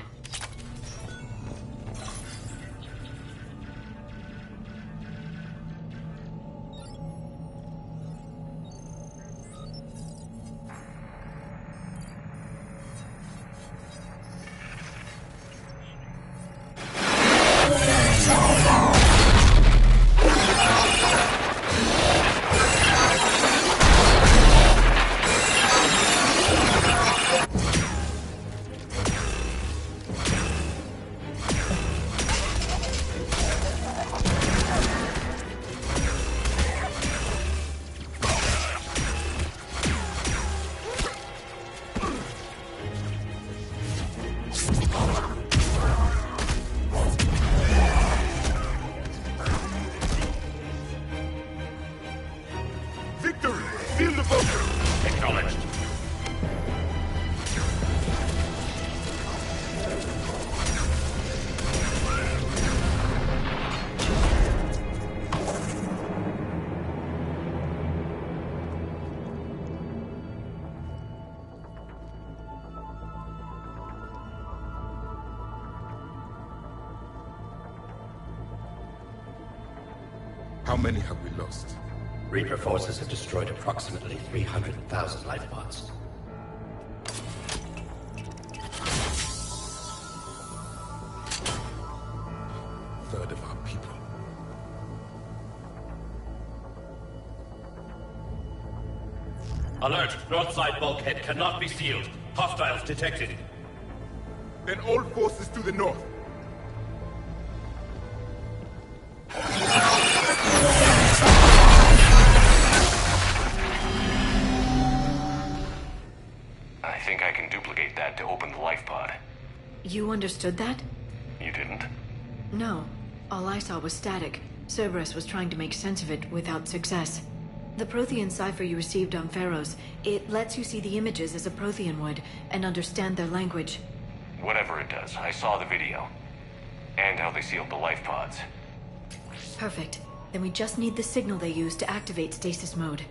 How many have we lost? Reaper forces have destroyed approximately 300,000 life pods. Third of our people. Alert! North side bulkhead cannot be sealed. Hostiles detected. Then all forces to the north. I think I can duplicate that to open the life pod. You understood that? You didn't? No. All I saw was static. Cerberus was trying to make sense of it without success. The Prothean cipher you received on Pharaohs, it lets you see the images as a Prothean would, and understand their language. Whatever it does, I saw the video. And how they sealed the life pods. Perfect. Then we just need the signal they use to activate stasis mode.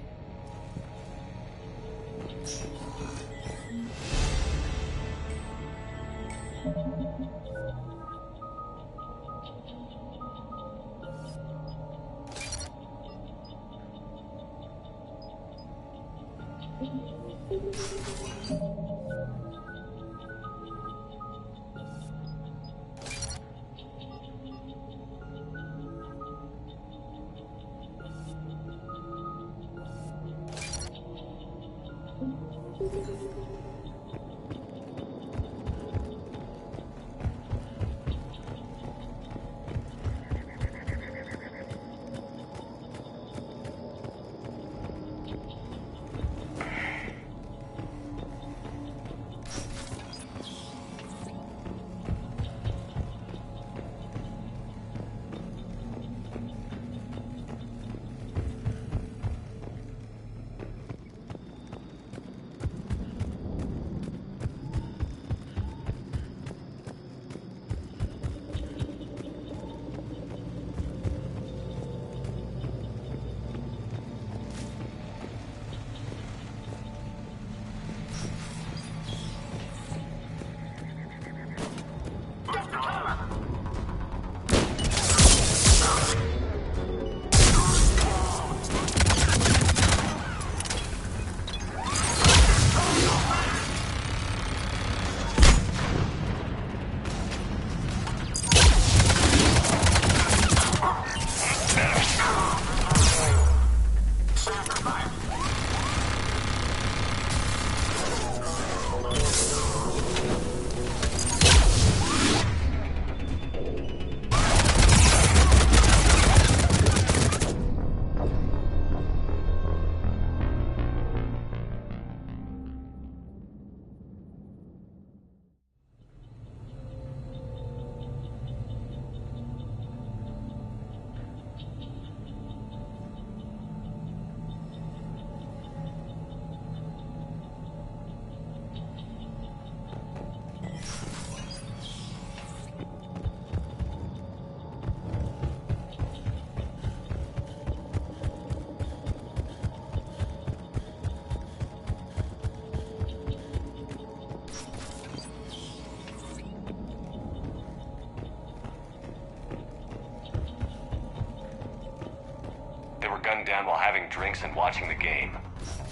gunned down while having drinks and watching the game.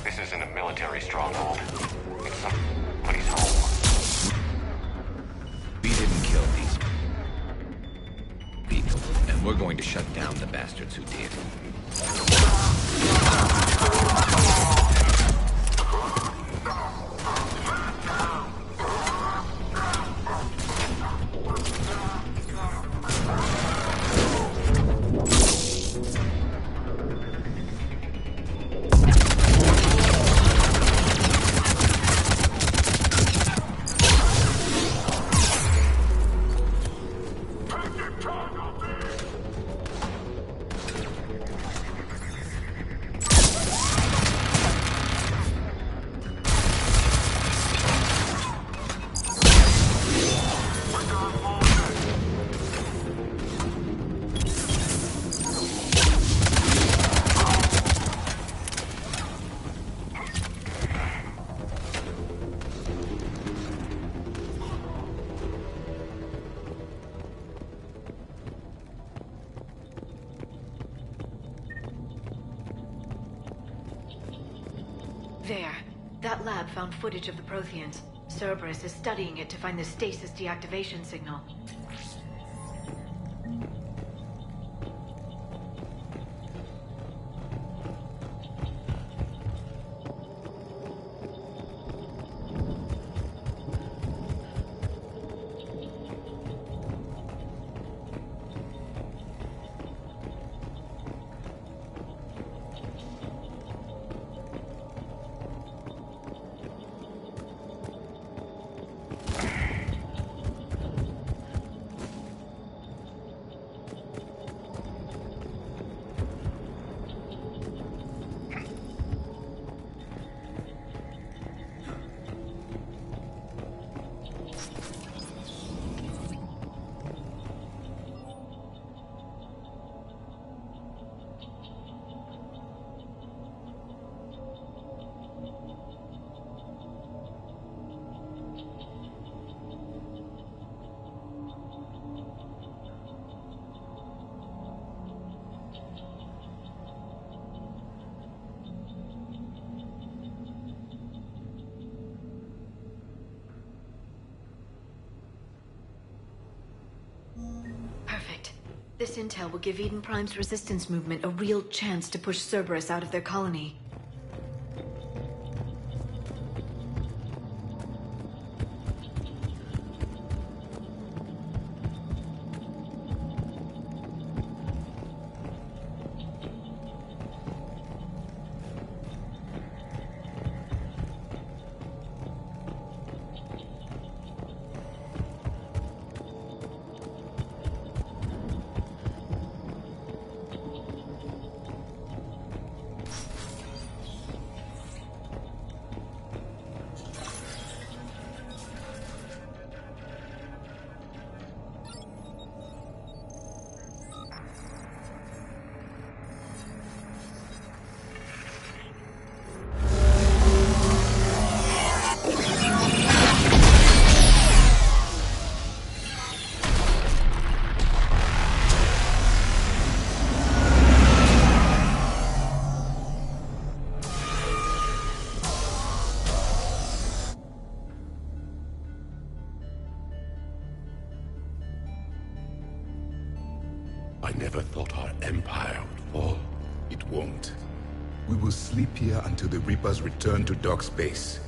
This isn't a military stronghold. It's somebody's home. We didn't kill these people, and we're going to shut down the bastards who did. There. That lab found footage of the Protheans. Cerberus is studying it to find the stasis deactivation signal. Perfect. This intel will give Eden Prime's resistance movement a real chance to push Cerberus out of their colony. I never thought our empire would fall. It won't. We will sleep here until the Reapers return to dark space.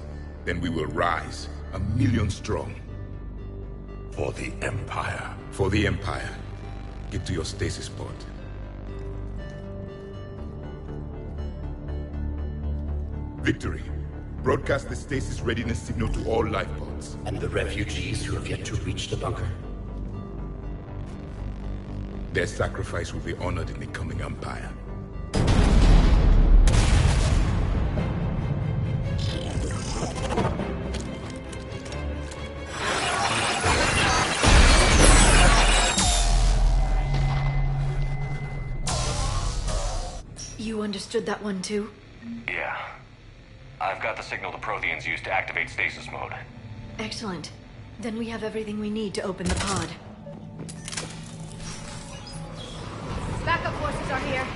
Then we will rise, 1,000,000 strong. For the Empire. For the Empire. Get to your stasis pod. Victory. Broadcast the stasis readiness signal to all life pods. And the refugees who have yet to reach the bunker? Their sacrifice will be honored in the coming Empire. You understood that one too? Yeah. I've got the signal the Protheans used to activate stasis mode. Excellent. Then we have everything we need to open the pod. Backup forces are here.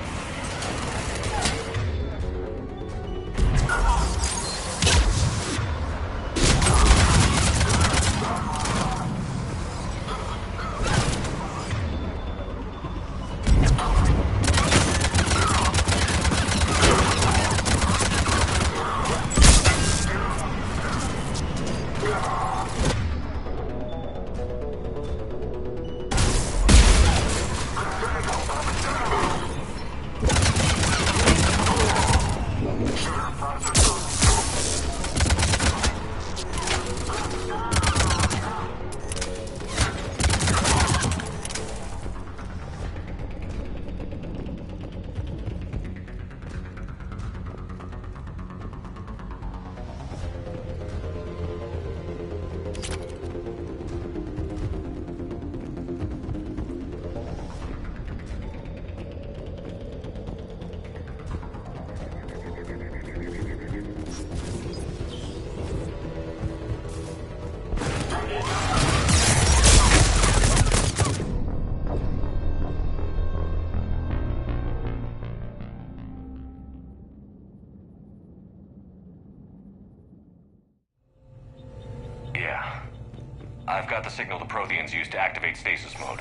I've got the signal the Protheans use to activate stasis mode.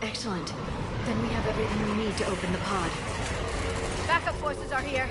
Excellent. Then we have everything we need to open the pod. Backup forces are here.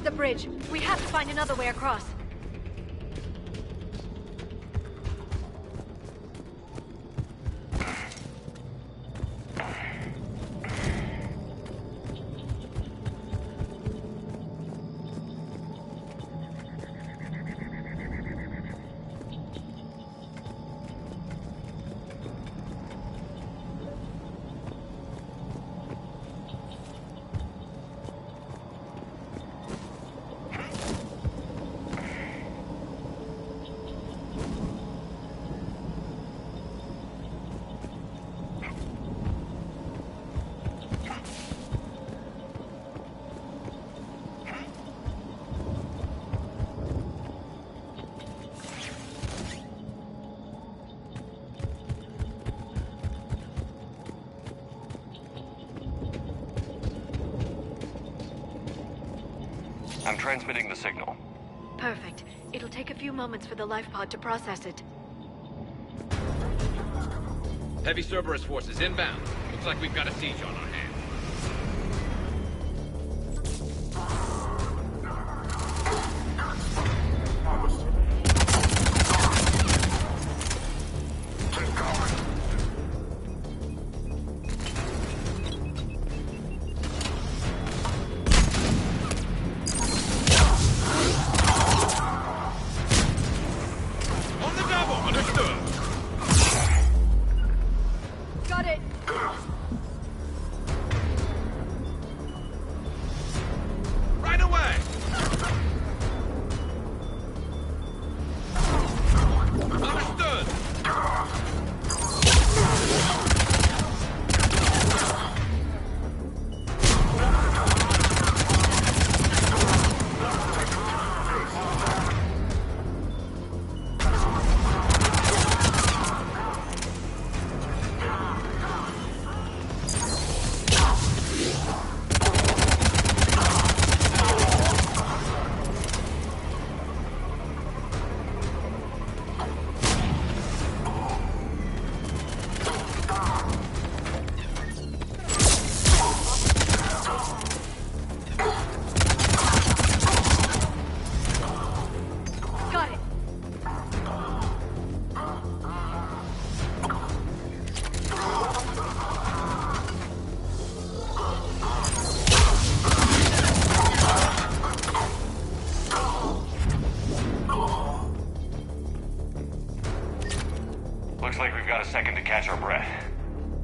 The bridge. We have to find another way across. I'm transmitting the signal. Perfect. It'll take a few moments for the life pod to process it. Heavy Cerberus forces inbound. Looks like we've got a siege on our hands.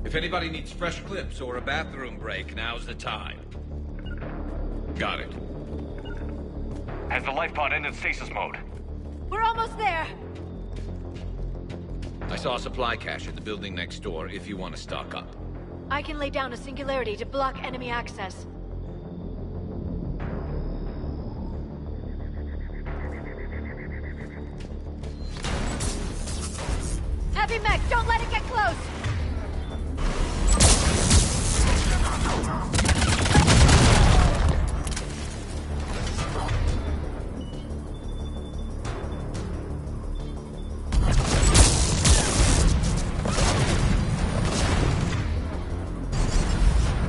If anybody needs fresh clips or a bathroom break, now's the time. Got it. Has the life pod entered stasis mode? We're almost there. I saw a supply cache at the building next door if you want to stock up. I can lay down a singularity to block enemy access. Heavy mech, don't let it get close!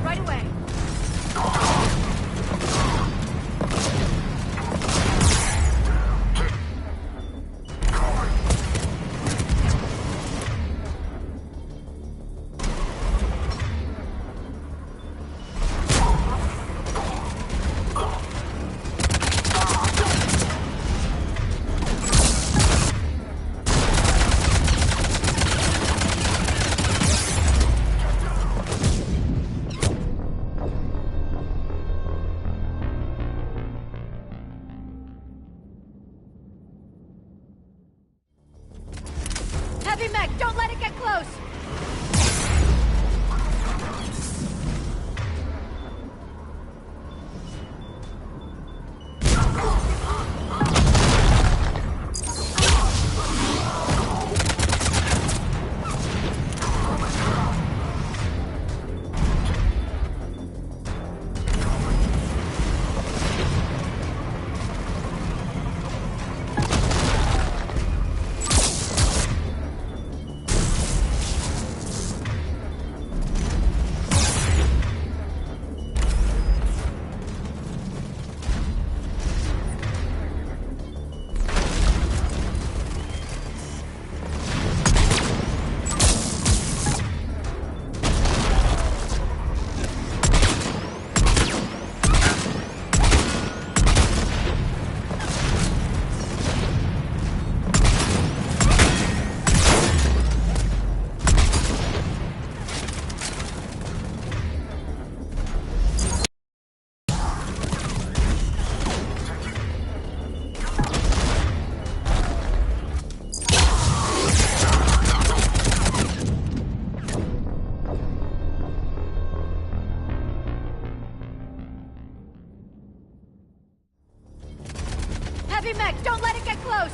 Right away. Heavy mech, don't let it get close! Heavy mech, don't let it get close!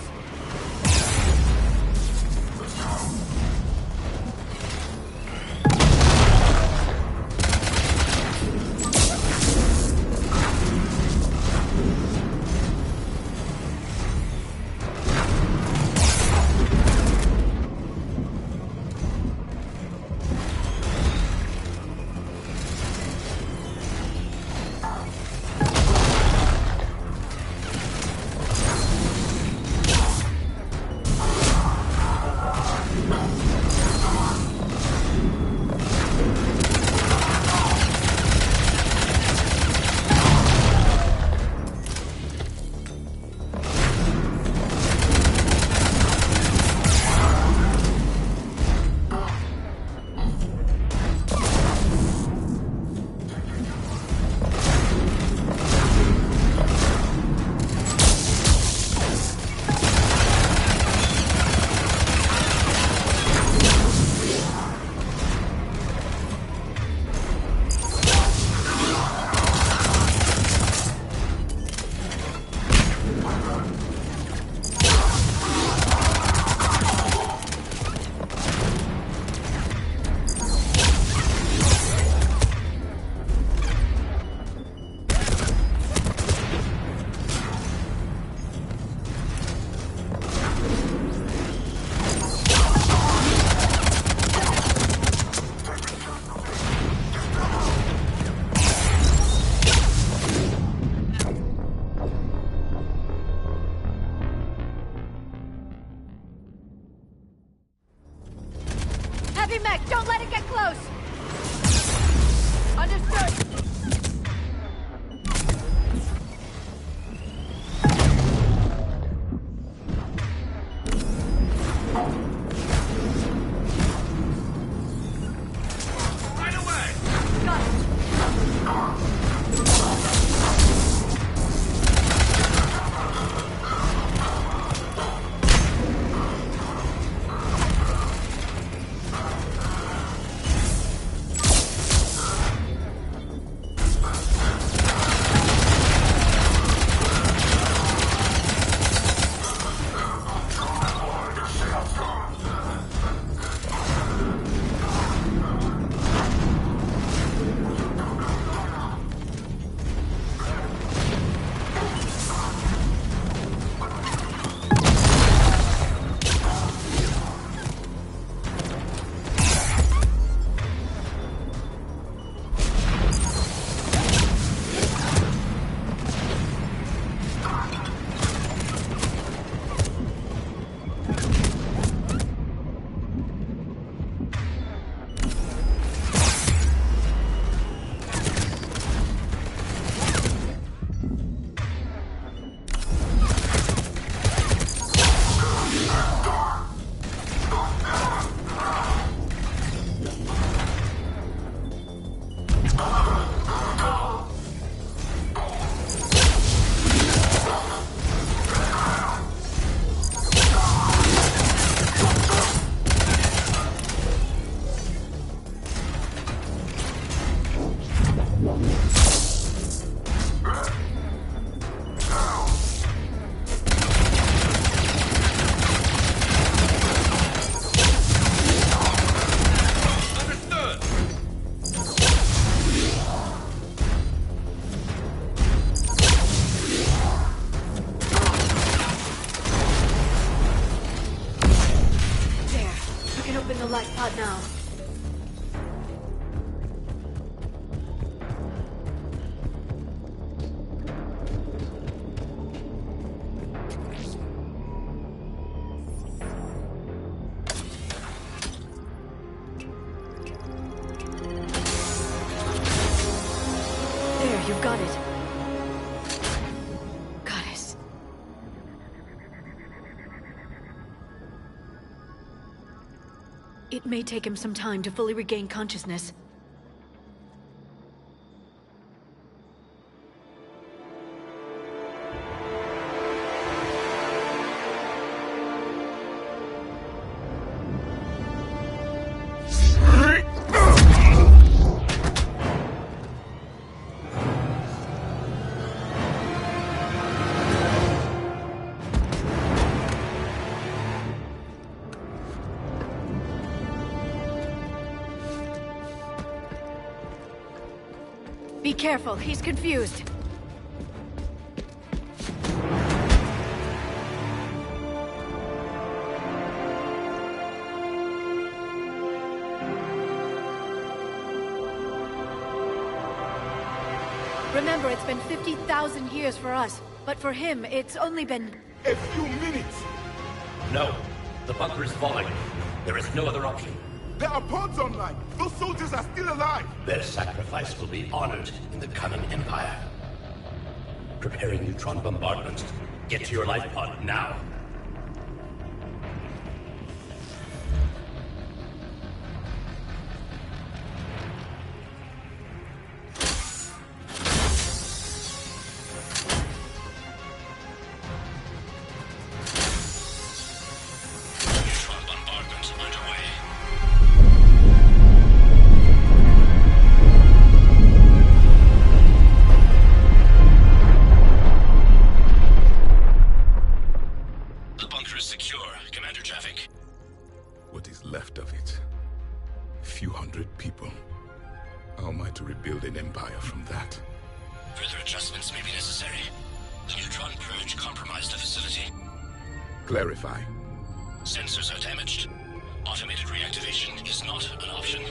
you've got it. Goddess. It may take him some time to fully regain consciousness. Be careful, he's confused. Remember, it's been 50,000 years for us, but for him, it's only been... A few minutes! No. The bunker is falling. There is no other option. There are pods online! Those soldiers are still alive! Their sacrifice will be honored in the coming Empire. Preparing neutron bombardment. Get to your life pod now. What is left of it? A few hundred people. How am I to rebuild an empire from that? Further adjustments may be necessary. The neutron purge compromised the facility. Clarify. Sensors are damaged. Automated reactivation is not an option.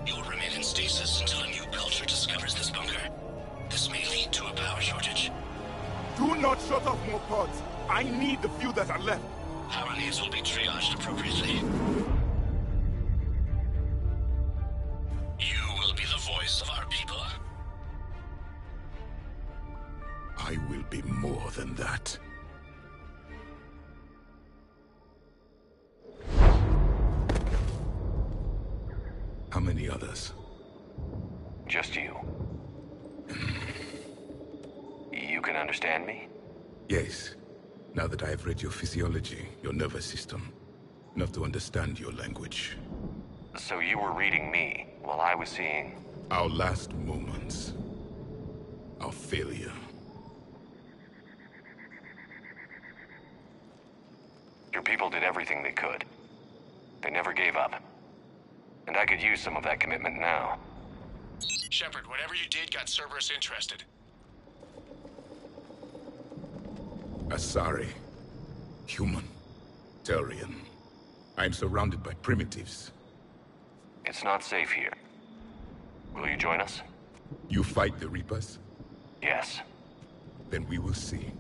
You will remain in stasis until a new culture discovers this bunker. This may lead to a power shortage. Do not shut off more pods. I need the few that are left. Power needs will be triaged appropriately. You will be the voice of our people. I will be more than that. How many others? Just you. You can understand me? Yes. Now that I have read your physiology, your nervous system, enough to understand your language. So you were reading me, while I was seeing... Our last moments. Our failure. Your people did everything they could. They never gave up. And I could use some of that commitment now. Shepard, whatever you did got Cerberus interested. Asari. Human. Turian. I'm surrounded by primitives. It's not safe here. Will you join us? You fight the Reapers? Yes. Then we will see.